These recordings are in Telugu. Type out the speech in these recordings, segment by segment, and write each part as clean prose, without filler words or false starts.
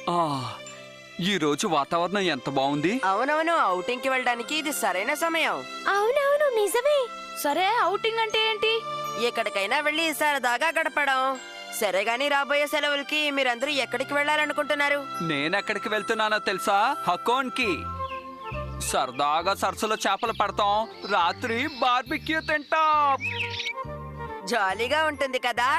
ఆ, ఈ రోజు వాతావరణం ఎంత బాగుంది. అవునవును, ఔటింగ్ కి వెళ్ళడానికి ఇది సరైన సమయం. అవునవును నిజమే. సరే, ఔటింగ్ అంటే ఏంటి? ఎక్కడికైనా వెళ్ళి సరదాగా గడపడం. సరే గాని, రాబోయే సెలవులకి మీరందరూ ఎక్కడికి వెళ్ళాలనుకుంటున్నారు? నేనెక్కడికి వెళ్తున్నానో తెలుసా? హకోన్ కి. సరదాగా సరస్సులో చేపలు పడతాం, రాత్రి బార్బిక్యూ తింటాం. జాలీగా ఉంటుంది కదా.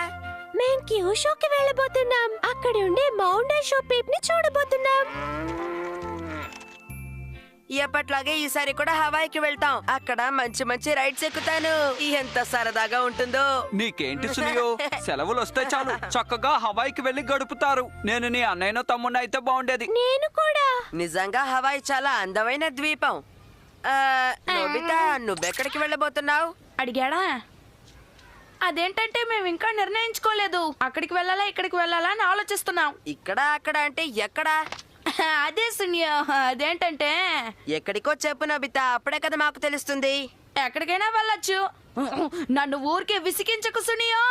మేం క్యూ షోకి వెళ్ళబోతున్నాం. అక్కడ ఉండే మౌంటైన్ షో పీప్ ని చూడబోతున్నాం. ఎప్పట్లాగే ఈసారి కూడా హవాయికి వెళ్తాం. అక్కడ మంచి మంచి రైడ్స్ ఎక్కుతాను. ఎంత సరదాగా ఉంటుందో. నీకేంటి సునియో, సెలవులు వస్తే చాలు చక్కగా హవాయికి వెళ్లి గడుపుతారు. నేను నీ అన్నయ్యనో తమ్ముడినో అయితే బాగుండేది. నేను కూడా. నిజంగా హవాయి చాలా అందమైన ద్వీపం. నోబితా, నువ్వెక్కడికి వెళ్ళబోతున్నావు? అడిగాడా? అదేంటంటే మేము ఇంకా నిర్ణయించుకోలేదు. అక్కడికి వెళ్ళాలా ఇక్కడికి వెళ్ళాలా అని ఆలోచిస్తున్నాం. ఇక్కడ అక్కడ అంటే ఎక్కడా? అదే సునియో, అదేంటంటే ఎక్కడికో చెప్పు నోబితా, అప్పుడే కదా మాకు తెలుస్తుంది. ఎక్కడికైనా వెళ్ళొచ్చు. నన్ను ఊరికే విసిగించకు సునియో.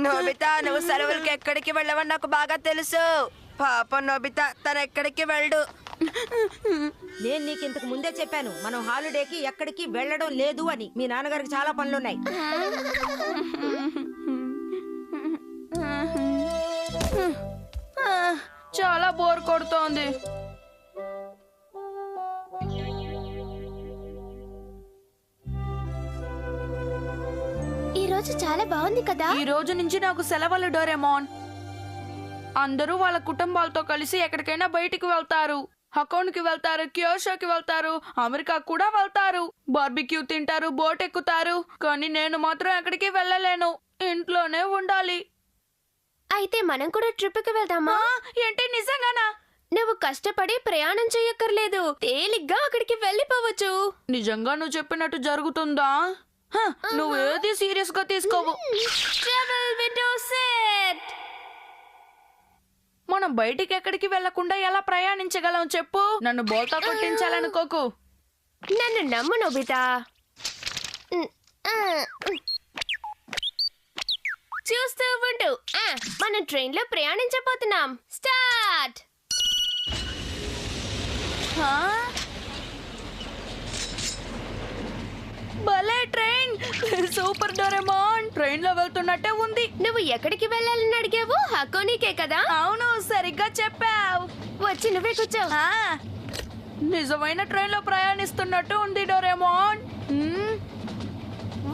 నోబితా, నువ్వు సెలవులకి ఎక్కడికి వెళ్ళవని నాకు బాగా తెలుసు. పాపం నోబితా, తను ఎక్కడికి వెళ్ళడు. నేను నీకు ఇంతకు ముందే చెప్పాను, మనం హాలిడేకి ఎక్కడికి వెళ్ళడం లేదు అని. మీ నాన్నగారికి చాలా పనులున్నాయి. చాలా బోర్ కొడుతోంది. ఈ రోజు చాలా బాగుంది కదా. ఈ రోజు నుంచి నాకు సెలవులు డోరేమోన్. అందరూ వాళ్ళ కుటుంబాలతో కలిసి ఎక్కడికైనా బయటికి వెళ్తారు. హకోన్కి వెళ్తారు, క్యోషోకి వెళ్తారు, అమెరికా కూడా వెళ్తారు. బార్బిక్యూ తింటారు, బోట్ ఎక్కుతారు. కానీ నేను మాత్రం ఎక్కడికి వెళ్ళలేను, ఇంట్లోనే ఉండాలి. అయితే మనం కూడా ట్రిప్ కి వెళ్దామా? ఏంటి, నిజంగానా? నువ్వు కష్టపడి ప్రయాణం చేయక్కర్లేదు, తేలిగ్గా అక్కడికి వెళ్ళిపోవచ్చు. నిజంగా నువ్వు చెప్పినట్టు జరుగుతుందా? నువ్వు ఏది సీరియస్ గా తీసుకోవు. Travel window set. మనం బయటికి ఎక్కడికి వెళ్లకుండా ఎలా ప్రయాణించగలం చెప్పు. నన్ను బోల్తా కొట్టించాలనుకోకు. నన్ను నమ్ము నోబితా. చూస్తూ ఉండు. మనం ట్రైన్ లో ప్రయాణించబోతున్నాం. స్టార్ట్. భలే ట్రైన్, సూపర్ డోరేమోన్. ట్రైన్ లో వెళ్తున్నట్టే ఉంది. నువ్వు ఎక్కడికి వెళ్ళాలని అడిగావు? హకోనీకే కదా. అవును, సరిగ్గా చెప్పావు. వచ్చి నువ్వే కూర్చో. నిజమైన ట్రైన్ లో ప్రయాణిస్తున్నట్టు ఉంది డోరేమోన్.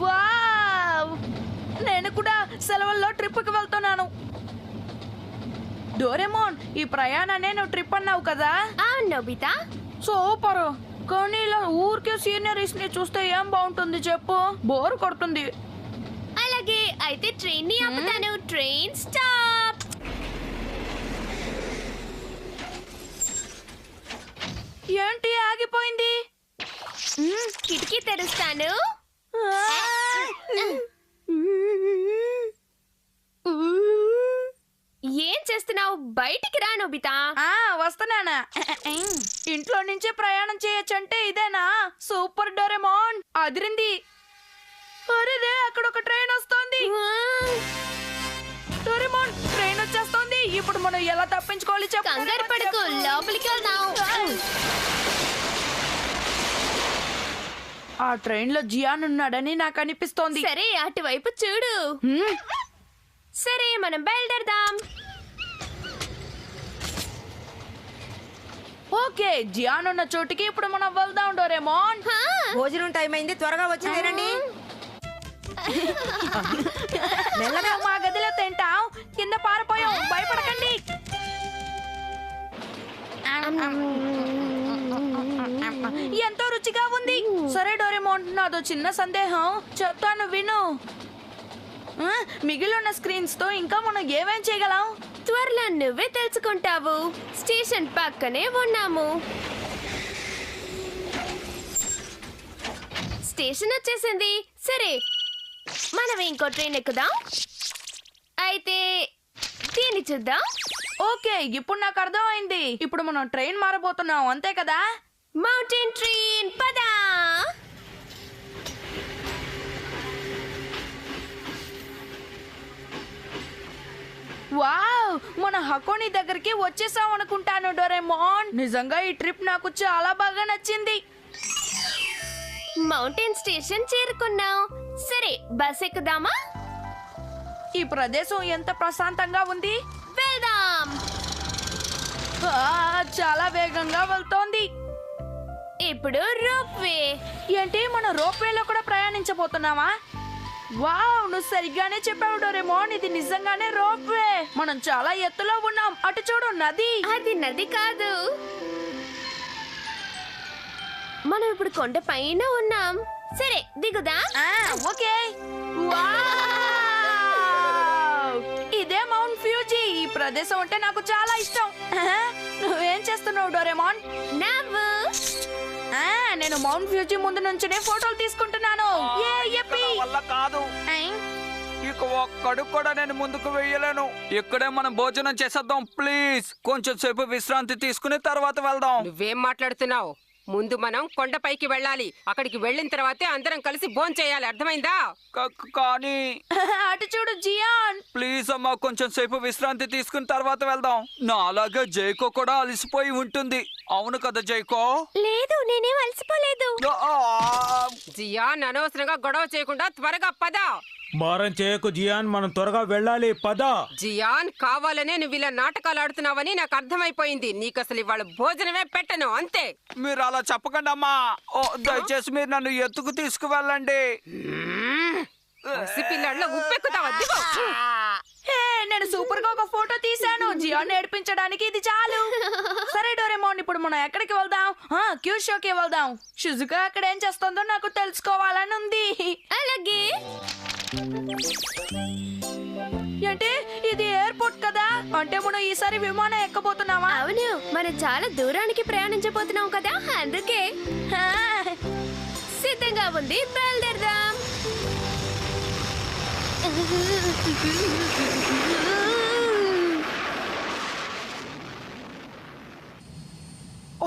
వావ్, నేను కూడా సెలవుల్లో ట్రిప్ కి వెళ్తున్నాను. డోరేమోన్, ఈ ప్రయాణాన్ని నువ్వు ట్రిప్ అన్నావు కదా. Nobita, super. కానీ ఇలా ఊరికే సీనరీస్ ని చూస్తే ఏం బాగుంటుంది చెప్పు. బోర్ కొడుతుంది. అలాగే అయితే ట్రైన్ ని ఆపుతాను. Train stop. ఏంటి ఆగిపోయింది? కిటికీ తెరుస్తాను. ఏం చేస్తున్నావు? బయటికి రా నోబితా. వస్తున్నానా? ఇంట్లో నుంచే ప్రయాణం చేయొచ్చంటే ఇదేనా? సూపర్ డోరేమోన్, అదిరింది. అరే, అక్కడ ఒక ట్రైన్ వస్తోంది. డోరేమోన్, ట్రైన్ వచ్చేస్తోంది. ఇప్పుడు మనం ఎలా తప్పించుకోవాలి చెప్పు. కంగారు పడకు, లోపలికి వెళ్దాం. ఆ ట్రైన్ లో జియాన్ ఉన్నాడని నాకు అనిపిస్తోంది. సరే, అటువైపు చూడు. సరే, మనం బయలుదేరదాం. ఓకే, జియాన్ ఉన్న చోటికి ఇప్పుడు మనం వెళ్దాం డోరేమోన్. భోజనం టైం అయింది, త్వరగా వచ్చి తినండి. మెల్లగా మా గదిలో తింటాం. కింద పారిపోయాం, భయపడకండి. ఎంతో రుచిగా ఉంది. సరే డోరేమోన్, నాదో చిన్న సందేహం చెప్తాను విను. మిగిలిన స్క్రీన్స్ తో ఇంకా మనం ఏమేం చేయగలం? త్వరలో నువ్వే తెలుసుకుంటావు. స్టేషన్ పక్కనే ఉన్నాము. స్టేషన్ వచ్చేసింది. సరే, మనం ఇంకో ట్రైన్ ఎక్కుదాం. అయితే దీన్ని చూద్దాం. ఓకే, ఇప్పుడు నాకు అర్థమైంది. ఇప్పుడు మనం ట్రైన్ మారబోతున్నాం, అంతే కదా? మౌంటైన్ ట్రైన్ పదా. వావ్, వావ్ మన హకోని దగ్గరికి వచ్చేసాం అనుకుంటాను డోరేమోన్. నిజంగా ఈ ట్రిప్ నాకు చాలా బాగా నచ్చింది. మౌంటైన్ స్టేషన్ చేరుకున్నాం. సరే బస్ ఎక్కుదామా? ఈ ప్రదేశం ఎంత ప్రశాంతంగా ఉంది. వెళ్దాం. చాలా వేగంగా వెళ్తోంది. ఇప్పుడు రోప్ వే. ఏంటి మనం రోప్ వేలో కూడా ప్రయాణించబోతున్నావా? వావ్ నువ్వు సరిగ్గానే చెప్పావు డోరేమోన్, ఇది నిజంగానే రోప్ వే. మనం చాలా ఎత్తులో ఉన్నాం. అటు చూడు నది. అది నది కాదు, మనం ఇప్పుడు కొండ పైన ఉన్నాం. సరే దిగుదా. ఓకే. ఇదే మౌంట్ ఫ్యూజీ. ఈ ప్రదేశం అంటే నాకు చాలా ఇష్టం. నువ్వేం చేస్తున్నావు డోరేమోన్? నవ్వు. నేను మౌంట్ ఫ్యూజీ ముందు నుంచినే ఫోటోలు తీసుకుంటున్నాను. నా వల్ల కాదు, ఇక ఒక్కడు కూడా నేను ముందుకు వెయ్యలేను. ఇక్కడే మనం భోజనం చేసేద్దాం ప్లీజ్. కొంచెం సేపు విశ్రాంతి తీసుకుని తర్వాత వెళ్దాం. నువ్వేం మాట్లాడుతున్నావు? ముందు మనం కొండపైకి వెళ్ళాలి. అక్కడికి వెళ్ళిన తర్వాతే అందరం కలిసి భోంచేయాలి, అర్థమైందా? కానీ అటు చూడు జియాన్. ప్లీజ్ అమ్మా, కొంచెం సేపు విశ్రాంతి తీసుకుని తర్వాత వెళ్దాం. నా అలాగే జైకో కూడా అలసిపోయి ఉంటుంది. అవును కదా జైకో? లేదు నేనేం అలసిపోలేదు. జియాన్ అనవసరంగా గొడవ చేయకుండా త్వరగా పద. మారం చేయకు జియాన్, మనం త్వరగా వెళ్ళాలి, పద. జియాన్ కావాలనే నువ్వు ఇలా నాటకాలు ఆడుతున్నావని నాకు అర్థమైపోయింది. నీకు అసలు ఇవాళ భోజనమే పెట్టను, అంతే. మీరు అలా చెప్పకండి అమ్మా. దయచేసి మీరు నన్ను ఎత్తుకు తీసుకువెళ్ళండి. పిల్లల్లో ఉప్పెక్కుతావా? దిగు. నేను సూపర్ గా ఒక ఫోటో తీశాను. జియాన్ ఏడిపించడానికి ఇది చాలు. సరే డోరేమోన్, ఇప్పుడు మనం ఎక్కడికి వెళ్దాం? క్యూ షోకి వెళ్దాం. షిజుకా అక్కడ ఏం చేస్తుందో నాకు తెలుసుకోవాలని ఉంది. అలాగే. ఏంటి ఇది ఎయిర్పోర్ట్ కదా? అంటే మనం ఈసారి విమానం ఎక్కబోతున్నావా? అవును, మనం చాలా దూరానికి ప్రయాణించబోతున్నాం కదా, అందుకే. సిద్ధంగా ఉంది, బయలుదేరదాం.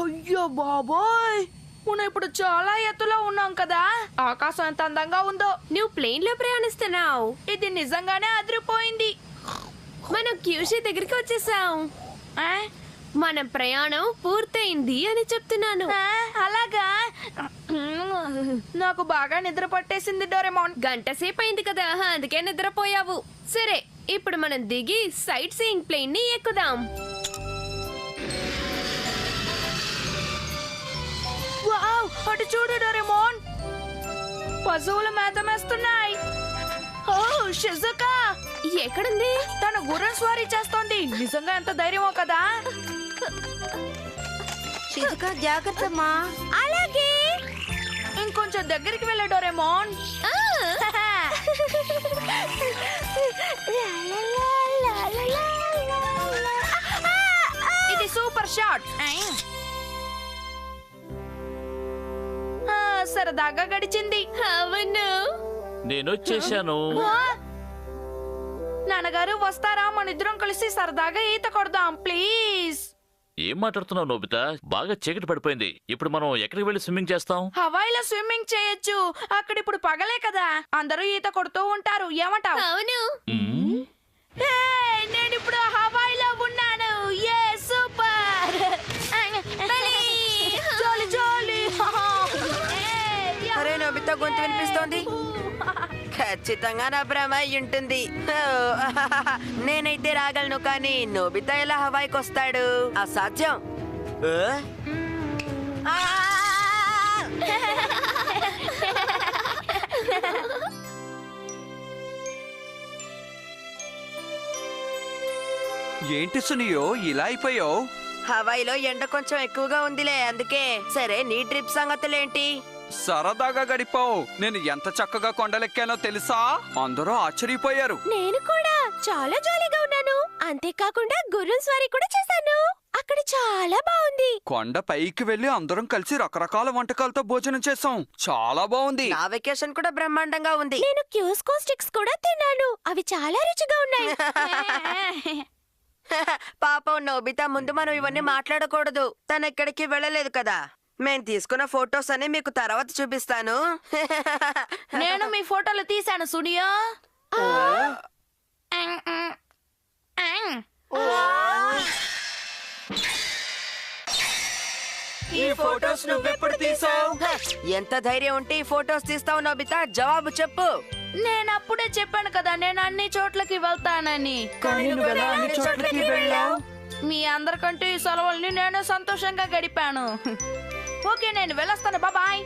అయ్యో బాబోయ్, మనం ఇప్పుడు చాలా ఎత్తులో ఉన్నాం కదా. ఆకాశం ఎంత అందంగా ఉందో. నువ్వు ప్లేన్ లో ప్రయాణిస్తున్నావు. ఇది నిజంగానే అదిరిపోయింది. మనం క్యూషీ దగ్గరికి వచ్చేసాం. మన ప్రయాణం పూర్తయింది అని చెప్తున్నాను. అలాగా? నాకు బాగా నిద్ర పట్టేసింది డోరేమోన్. గంట సేపు అయింది కదా, అందుకే నిద్రపోయావు. సరే ఇప్పుడు మనం దిగి సైట్ సీయింగ్ ప్లేన్ ని ఎక్కుదాం. వావ్, అటు చూడు డోరేమోన్, పశువులు మేత మేస్తున్నాయి. ఓ షిజుకా ఎక్కడుంది? తను గుర్రం స్వారీ చేస్తోంది. నిజంగా ఎంత ధైర్యమో కదా. షిజుకా జాగ్రత్తమ్మా. అలాగే. ఇంకొంచెం దగ్గరికి వెళ్ళ డోరేమోన్. ఇది సూపర్ షాట్. సరదాగా గడిచింది. అవును. నేను వచ్చేసాను. నాన్నగారు వస్తారా? మన ఇద్దరం కలిసి సరదాగా ఈత కొడదాం ప్లీజ్. ఏం మాట్లాడుతున్నావు నోబితా? బాగా చీకటి పడిపోయింది. ఇప్పుడు మనం ఎక్కడికి వెళ్ళి స్విమ్మింగ్ చేస్తాం? హవాయిలో స్విమ్మింగ్ చేయొచ్చు. అక్కడ ఇప్పుడు పగలే కదా, అందరూ ఈత కొడుతూ ఉంటారు. ఏమంటావు? అవును. నేను ఇప్పుడు హవాయిలో ఉన్నాను. ఏ సూపర్. జోలి జోలి. అరే నోబితా గొంతు వినిపిస్తోంది. ఖచ్చితంగా నా భ్రమ అయి ఉంటుంది. నేనైతే రాగలను, కానీ నోబితా ఎలా హవాయికి వస్తాడు? అసాధ్యం. ఏంటి సునియో ఇలా అయిపోయావు? హవాయిలో ఎండ కొంచెం ఎక్కువగా ఉందిలే, అందుకే. సరే నీ ట్రిప్ సంగతులేంటి? సరదాగా గడిపావు. నేను ఎంత చక్కగా కొండలెక్కానో తెలుసా? అందరూ ఆశ్చర్యపోయారు. నేను కూడా చాలా జాలీగా ఉన్నాను. అంతేకాకుండా గుర్రం స్వారీ కూడా చేశాను. అక్కడ చాలా బాగుంది. కొండ పైకి వెళ్లి అందరం కలిసి రకరకాల వంటకాలతో భోజనం చేసాం. చాలా బాగుంది. నా వెకేషన్ కూడా బ్రహ్మాండంగా ఉంది. నేను క్యూస్కో స్టిక్స్ కూడా తిన్నాను. అవి చాలా రుచిగా ఉన్నాయి. పాపం నోబితా, ముందు మనం ఇవన్నీ మాట్లాడకూడదు. తను ఎక్కడికి వెళ్ళలేదు కదా. మేం తీసుకున్న ఫొటోస్ అని మీకు తర్వాత చూపిస్తాను. నేను మీ ఫోటోలు తీశాను సునియో. ఈ ఫొటోస్ నువ్వెప్పుడు తీసావు? ఎంత ధైర్యం ఉంటే ఈ ఫొటోస్ తీస్తావు నోబితా? జవాబు చెప్పు. నేను అప్పుడే చెప్పాను కదా నేను అన్ని చోట్లకి వెళ్తానని. కానీ నువ్వెలా అన్ని చోట్లకి వెళ్ళావు? మీ అందరికంటే ఈ సెలవుల్ని నేను సంతోషంగా గడిపాను. ఓకే నేను వెళ్ళొస్తాను బాబాయ్.